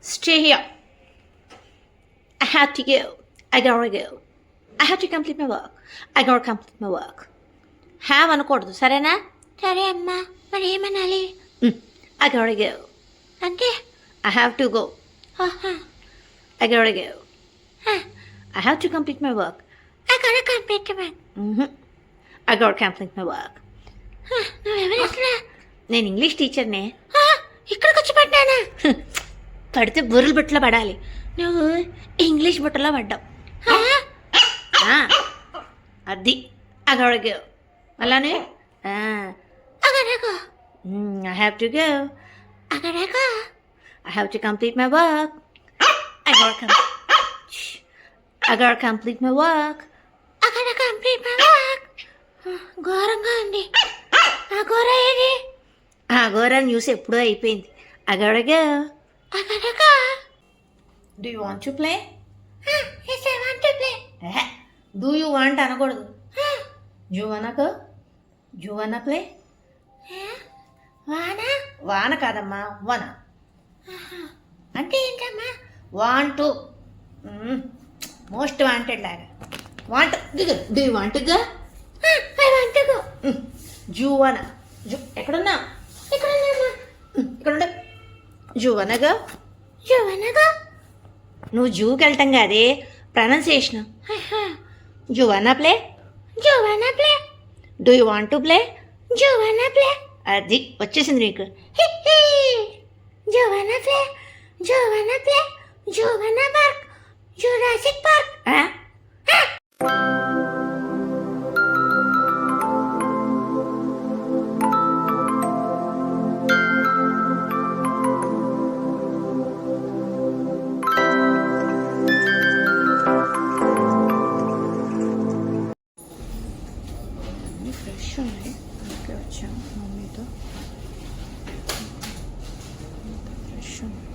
Stay here. I have to go. I gotta go. I have to complete my work. I gotta complete my work. Have అనకూడదు సరేనా? సరే అమ్మా, మరి ఏమనాలి? I gotta go. అంటే I have to go. ఆహా, I gotta go. హ, I have to complete my work. అక్కడ కనిపెట్టమా. I gotta complete my work. నువ్వెవరు అసలు? నేను ఇంగ్లీష్ టీచర్నే. ఇక్కడికి వచ్చి పడ్డానా? పడితే బుర్రలు బుట్టలో పడాలి. నువ్వు ఇంగ్లీష్ బుట్టలో పడ్డావు. అది I gotta go. అలానే అక్కడకు I have to go. అక్కడకు I have to complete my work. I gotta complete my work. అక్కడ కంప్లీట్ ఘోరంగా ఉంది. ఆ ఘోర ఏది? ఆ ఘోరాన్ని చూసి ఎప్పుడో అయిపోయింది. I gotta go. అక్కడకు Do you want to play? Yes, I want to play. Do you want అనకూడదు. You wanna go? You wanna play? వాన వాన కాదమ్మా వన. అంటే ఏంటమ్మా? Want to. మోస్ట్ వాంటెడ్ లాగా. Want దిగు. Do you want to go? I want to go. You wanna. ఎక్కడున్నా? ఇక్కడ ఉన్నామా? ఇక్కడ ఉండు. You wanna go? You wanna go? నువ్వు జూకి వెళ్ళటం కాదే pronunciation. You wanna play? You wanna play? Do you want to play? You wanna play? అది వచ్చేసింది నీకు. You wanna play? You wanna play? You wanna bark? Jurassic Park. Fresh ఉన్నాయి అందుకే వచ్చాము మమ్మీతో. ఫ్రెష్ ఉన్నాయి.